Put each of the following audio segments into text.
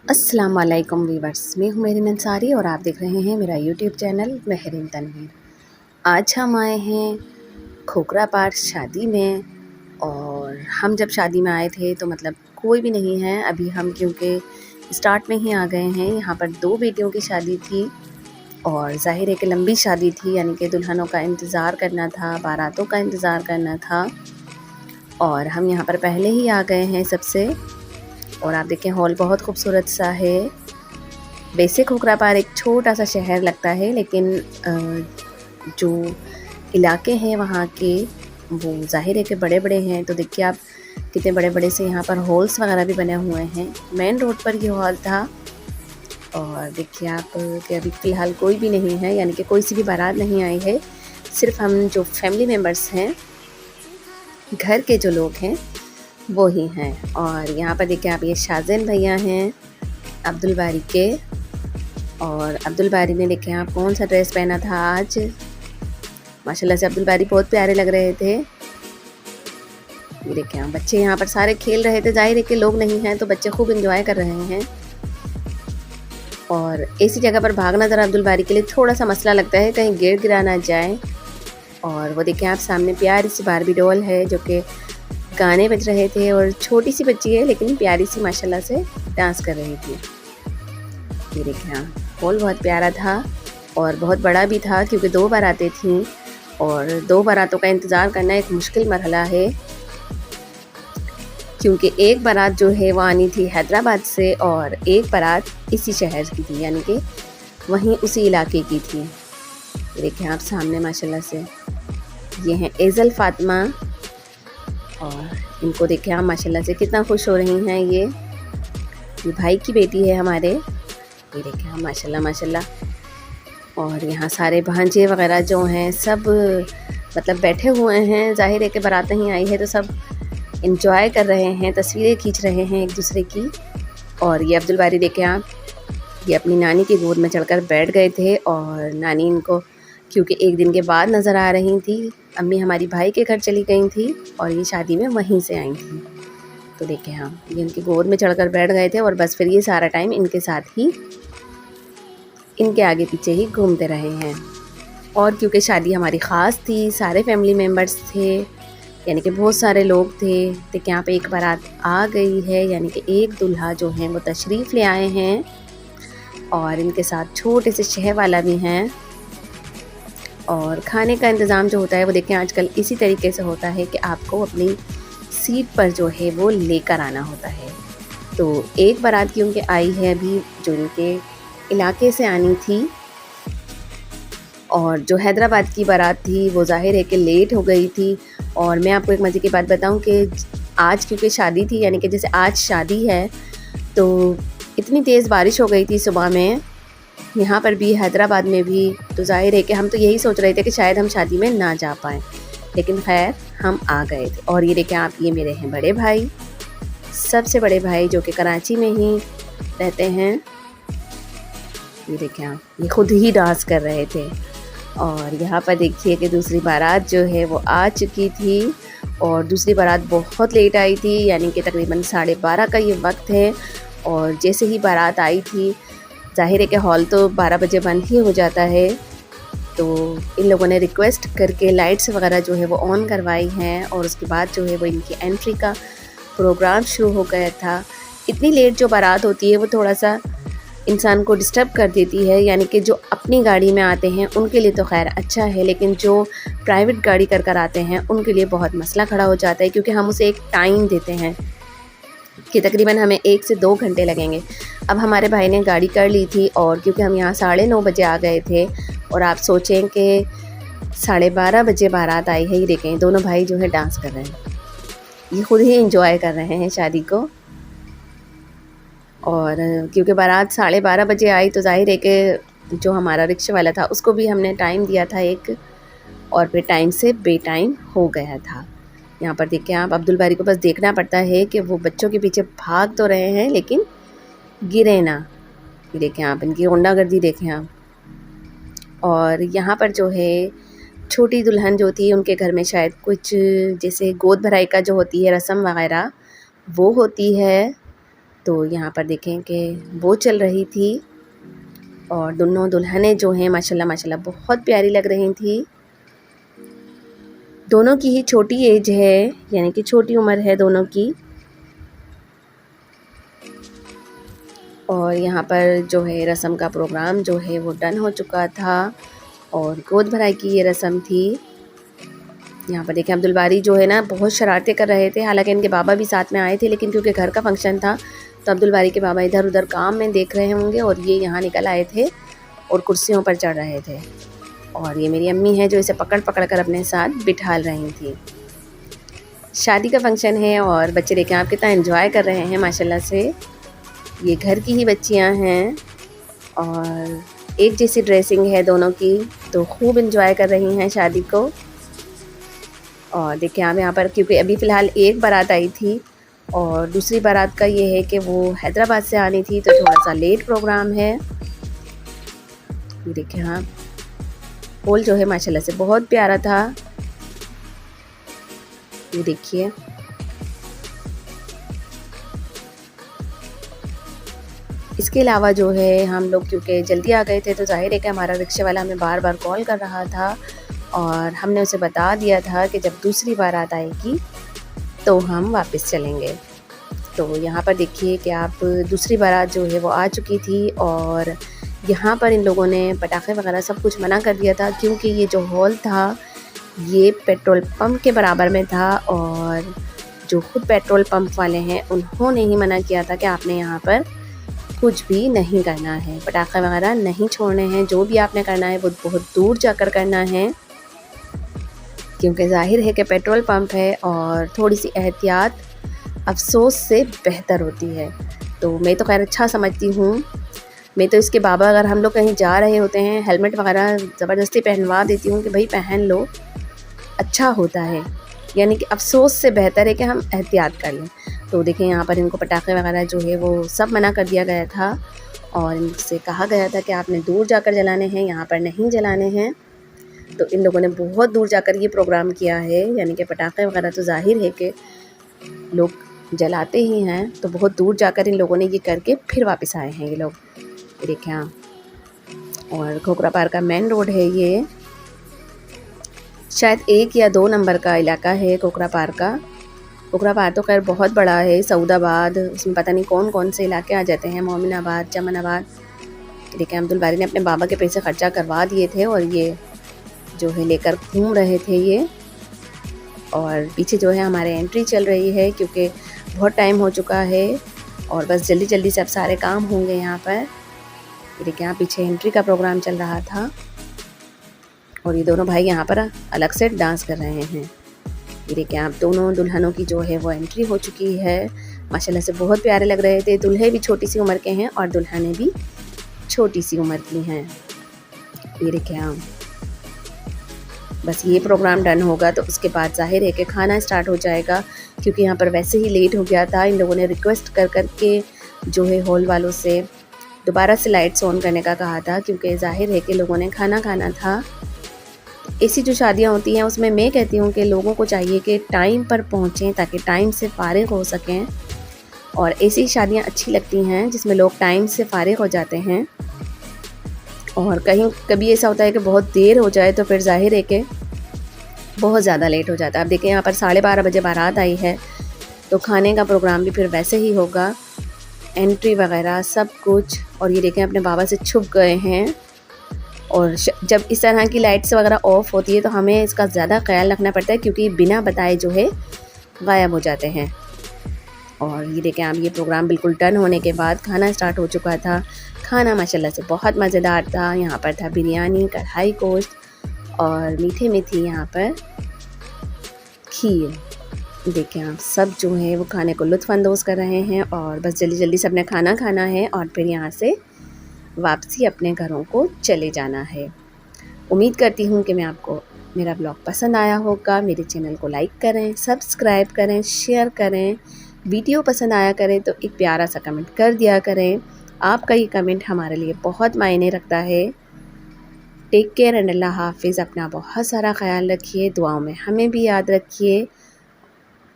अस्सलाम वालेकुम वीवर्स, मैं हूँ मेहरीन अंसारी और आप देख रहे हैं मेरा यूट्यूब चैनल मेहरीन तनवीर। आज हम आए हैं खोखरा पार्क शादी में। और हम जब शादी में आए थे तो मतलब कोई भी नहीं है अभी, हम क्योंकि स्टार्ट में ही आ गए हैं। यहाँ पर 2 बेटियों की शादी थी और ज़ाहिर है कि लंबी शादी थी, यानी कि दुल्हनों का इंतज़ार करना था, बारातों का इंतज़ार करना था। और हम यहाँ पर पहले ही आ गए हैं सबसे। और आप देखें हॉल बहुत खूबसूरत सा है। वैसे खोखरा पार एक छोटा सा शहर लगता है, लेकिन जो इलाके हैं वहाँ के वो ज़ाहिर है कि बड़े-बड़े हैं। तो देखिए आप कितने बड़े-बड़े से यहाँ पर हॉल्स वगैरह भी बने हुए हैं। मेन रोड पर ये हॉल था। और देखिए आप कि अभी फ़िलहाल कोई भी नहीं है, यानी कि कोई सी भी बारात नहीं आई है। सिर्फ हम जो फैमिली मेम्बर्स हैं, घर के जो लोग हैं वो ही हैं। और यहाँ पर देखिए आप, ये शाज़ेन भैया हैं अब्दुल बारी के। और अब्दुल बारी ने देखें आप कौन सा ड्रेस पहना था आज। माशाल्लाह से अब्दुल बारी बहुत प्यारे लग रहे थे। ये देखें आप, बच्चे यहाँ पर सारे खेल रहे थे। ज़ाहिर है कि लोग नहीं हैं तो बच्चे खूब इंजॉय कर रहे हैं। और ऐसी जगह पर भागना ज़रा अब्दुल बारी के लिए थोड़ा सा मसला लगता है, कहीं गिर गिरा ना जाए। और वो देखें आप, सामने प्यारी सी बारबी डॉल है जो कि गाने बज रहे थे। और छोटी सी बच्ची है लेकिन प्यारी सी माशाल्लाह से डांस कर रही थी। ये देखें हाँ, हॉल बहुत प्यारा था और बहुत बड़ा भी था, क्योंकि 2 बारातें थीं। और 2 बारातों का इंतज़ार करना एक मुश्किल मरहला है, क्योंकि एक बारात जो है वो आनी थी हैदराबाद से और एक बारात इसी शहर की थी, यानी कि वहीं उसी इलाके की थी। ये देखें आप सामने माशाल्लाह से ये हैं एज़ल फ़ातिमा। और इनको देखें आप माशाल्लाह से कितना खुश हो रही हैं। ये भाई की बेटी है हमारे। ये देखें आप माशाल्लाह माशाल्लाह। और यहाँ सारे भांजे वगैरह जो हैं सब मतलब बैठे हुए हैं। ज़ाहिर है कि बारात नहीं आई है तो सब इंजॉय कर रहे हैं, तस्वीरें खींच रहे हैं एक दूसरे की। और ये अब्दुल बारी देखें आप, ये अपनी नानी की गोद में चढ़कर बैठ गए थे। और नानी इनको क्योंकि एक दिन के बाद नज़र आ रही थी। अम्मी हमारी भाई के घर चली गई थी और ये शादी में वहीं से आई थी। तो देखें हम, ये इनकी गोद में चढ़कर बैठ गए थे और बस फिर ये सारा टाइम इनके साथ ही, इनके आगे पीछे ही घूमते रहे हैं। और क्योंकि शादी हमारी ख़ास थी, सारे फैमिली मेम्बर्स थे, यानी कि बहुत सारे लोग थे। तो यहाँ पे एक बारात आ गई है, यानी कि एक दूल्हा जो हैं वो तशरीफ़ ले आए हैं और इनके साथ छोटे से शहर वाला भी हैं। और खाने का इंतज़ाम जो होता है वो देखें आजकल इसी तरीके से होता है कि आपको अपनी सीट पर जो है वो लेकर आना होता है। तो एक बारात क्योंकि आई है अभी, जो इनके इलाके से आनी थी। और जो हैदराबाद की बारात थी वो ज़ाहिर है कि लेट हो गई थी। और मैं आपको एक मज़े की बात बताऊं कि आज क्योंकि शादी थी, यानी कि जैसे आज शादी है, तो इतनी तेज़ बारिश हो गई थी सुबह में, यहाँ पर भी हैदराबाद में भी। तो ज़ाहिर है कि हम तो यही सोच रहे थे कि शायद हम शादी में ना जा पाएँ, लेकिन खैर हम आ गए थे। और ये देखें आप, ये मेरे हैं बड़े भाई, सबसे बड़े भाई जो कि कराची में ही रहते हैं। ये देखें आप, ये खुद ही डांस कर रहे थे। और यहाँ पर देखिए कि दूसरी बारात जो है वो आ चुकी थी और दूसरी बारात बहुत लेट आई थी, यानी कि तकरीबन 12:30 का ये वक्त है। और जैसे ही बारात आई थी, ज़ाहिर है कि हॉल तो 12 बजे बंद ही हो जाता है। तो इन लोगों ने रिक्वेस्ट करके लाइट्स वगैरह जो है वो ऑन करवाई हैं और उसके बाद जो है वो इनकी एंट्री का प्रोग्राम शुरू हो गया था। इतनी लेट जो बारात होती है वो थोड़ा सा इंसान को डिस्टर्ब कर देती है, यानी कि जो अपनी गाड़ी में आते हैं उनके लिए तो खैर अच्छा है, लेकिन जो प्राइवेट गाड़ी कर कर आते हैं उनके लिए बहुत मसला खड़ा हो जाता है, क्योंकि हम उसे एक टाइम देते हैं कि तकरीबन हमें 1 से 2 घंटे लगेंगे। अब हमारे भाई ने गाड़ी कर ली थी और क्योंकि हम यहाँ 9:30 बजे आ गए थे और आप सोचें कि 12:30 बजे बारात आई है। ये देखें दोनों भाई जो है डांस कर रहे हैं, ये खुद ही इंजॉय कर रहे हैं शादी को। और क्योंकि बारात 12:30 बजे आई तो ज़ाहिर है कि जो हमारा रिक्शे वाला था उसको भी हमने टाइम दिया था एक, और फिर टाइम से बेटाइम हो गया था। यहाँ पर देखें आप, अब्दुल बारी को बस देखना पड़ता है कि वो बच्चों के पीछे भाग तो रहे हैं लेकिन गिरे ना। ये देखें आप, इनकी गुंडागर्दी देखें आप। और यहाँ पर जो है छोटी दुल्हन जो थी उनके घर में शायद कुछ जैसे गोद भराई का जो होती है रस्म वगैरह वो होती है। तो यहाँ पर देखें कि वो चल रही थी और दोनों दुल्हनें जो हैं माशाल्लाह माशाल्लाह बहुत प्यारी लग रही थी। दोनों की ही छोटी एज है, यानी कि छोटी उम्र है दोनों की। और यहाँ पर जो है रस्म का प्रोग्राम जो है वो डन हो चुका था और गोद भराई की ये रस्म थी। यहाँ पर देखें अब्दुल बारी जो है ना बहुत शरारतें कर रहे थे, हालांकि इनके बाबा भी साथ में आए थे, लेकिन क्योंकि घर का फंक्शन था तो अब्दुल बारी के बाबा इधर उधर काम में देख रहे होंगे और ये यहाँ निकल आए थे और कुर्सियों पर चढ़ रहे थे। और ये मेरी अम्मी है जो इसे पकड़ पकड़ कर अपने साथ बिठा रही थी। शादी का फंक्शन है और बच्चे देखें आप कितना एंजॉय कर रहे हैं माशाल्लाह से। ये घर की ही बच्चियां हैं और एक जैसी ड्रेसिंग है दोनों की, तो खूब एंजॉय कर रही हैं शादी को। और देखिए आप यहाँ पर, क्योंकि अभी फ़िलहाल एक बारात आई थी और दूसरी बारात का ये है कि वो हैदराबाद से आनी थी, तो थोड़ा सा लेट प्रोग्राम है। ये देखिए हाँ, हॉल जो है माशाल्लाह से बहुत प्यारा था। ये देखिए इसके अलावा जो है हम लोग क्योंकि जल्दी आ गए थे तो जाहिर है कि हमारा रिक्शे वाला हमें बार बार कॉल कर रहा था और हमने उसे बता दिया था कि जब दूसरी बारात आएगी तो हम वापस चलेंगे। तो यहाँ पर देखिए कि आप दूसरी बारात जो है वो आ चुकी थी और यहाँ पर इन लोगों ने पटाखे वगैरह सब कुछ मना कर दिया था, क्योंकि ये जो हॉल था ये पेट्रोल पंप के बराबर में था और जो खुद पेट्रोल पंप वाले हैं उन्होंने ही मना किया था कि आपने यहाँ पर कुछ भी नहीं करना है, पटाखे वगैरह नहीं छोड़ने हैं, जो भी आपने करना है वो बहुत दूर जाकर करना है, क्योंकि जाहिर है कि पेट्रोल पंप है और थोड़ी सी एहतियात अफसोस से बेहतर होती है। तो मैं तो खैर अच्छा समझती हूँ। मैं तो इसके बाबा अगर हम लोग कहीं जा रहे होते हैं हेलमेट वगैरह ज़बरदस्ती पहनवा देती हूँ कि भाई पहन लो, अच्छा होता है, यानी कि अफसोस से बेहतर है कि हम एहतियात कर लें। तो देखें यहाँ पर इनको पटाखे वगैरह जो है वो सब मना कर दिया गया था और इनसे कहा गया था कि आपने दूर जाकर जलाने हैं, यहाँ पर नहीं जलाने हैं। तो इन लोगों ने बहुत दूर जाकर ये प्रोग्राम किया है, यानी कि पटाखे वगैरह तो जाहिर है कि लोग जलाते ही हैं, तो बहुत दूर जाकर इन लोगों ने ये करके फिर वापस आए हैं ये लोग। देखें यहाँ, और खोखरा पार का मेन रोड है ये, शायद 1 या 2 नंबर का इलाका है खोखरा पार का। खोखरा पार तो खैर बहुत बड़ा है, सऊदाबाद, उसमें पता नहीं कौन कौन से इलाके आ जाते हैं, मोमिनाबाद, जमनाबाद। देखें अब्दुल बारी ने अपने बाबा के पैसे खर्चा करवा दिए थे और ये जो है लेकर घूम रहे थे ये। और पीछे जो है हमारे एंट्री चल रही है, क्योंकि बहुत टाइम हो चुका है और बस जल्दी जल्दी से अब सारे काम होंगे यहाँ पर। देखिए यहाँ पीछे एंट्री का प्रोग्राम चल रहा था और ये दोनों भाई यहाँ पर अलग से डांस कर रहे हैं। ये देखिए आप दोनों दुल्हनों की जो है वो एंट्री हो चुकी है, माशाल्लाह से बहुत प्यारे लग रहे थे। दुल्हे भी छोटी सी उम्र के हैं और दुल्हनें भी छोटी सी उम्र की हैं। ये देखिए आप, बस ये प्रोग्राम डन होगा तो उसके बाद जाहिर है कि खाना स्टार्ट हो जाएगा, क्योंकि यहाँ पर वैसे ही लेट हो गया था। इन लोगों ने रिक्वेस्ट कर कर के जो है हॉल वालों से दोबारा से लाइट्स ऑन करने का कहा था, क्योंकि जाहिर है कि लोगों ने खाना खाना था। ऐसी जो शादियाँ होती हैं उसमें मैं कहती हूँ कि लोगों को चाहिए कि टाइम पर पहुँचें ताकि टाइम से फ़ारिग हो सकें, और ऐसी शादियाँ अच्छी लगती हैं जिसमें लोग टाइम से फ़ारिग हो जाते हैं। और कहीं कभी ऐसा होता है कि बहुत देर हो जाए तो फिर जाहिर है कि बहुत ज़्यादा लेट हो जाता है। अब देखें यहाँ पर 12:30 बजे बारात आई है, तो खाने का प्रोग्राम भी फिर वैसे ही होगा, एंट्री वगैरह सब कुछ। और ये देखें अपने बाबा से छुप गए हैं। और जब इस तरह की लाइट्स वगैरह ऑफ होती है तो हमें इसका ज़्यादा ख्याल रखना पड़ता है, क्योंकि बिना बताए जो है गायब हो जाते हैं। और ये देखें आप, ये प्रोग्राम बिल्कुल डन होने के बाद खाना स्टार्ट हो चुका था। खाना माशाल्लाह से बहुत मज़ेदार था। यहाँ पर था बिरयानी, कढ़ाई गोश्त और मीठे में थी यहाँ पर खीर। देखें आप, सब जो है वो खाने को लुत्फ़अंदोज़ कर रहे हैं और बस जल्दी जल्दी से अपने खाना खाना है और फिर यहाँ से वापसी अपने घरों को चले जाना है। उम्मीद करती हूँ कि आपको मेरा ब्लॉग पसंद आया होगा। मेरे चैनल को लाइक करें, सब्सक्राइब करें, शेयर करें। वीडियो पसंद आया करें तो एक प्यारा सा कमेंट कर दिया करें। आपका ये कमेंट हमारे लिए बहुत मायने रखता है। टेक केयर एंड अल्लाह हाफिज़। अपना बहुत सारा ख्याल रखिए, दुआओं में हमें भी याद रखिए,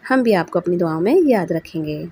हम भी आपको अपनी दुआओं में याद रखेंगे।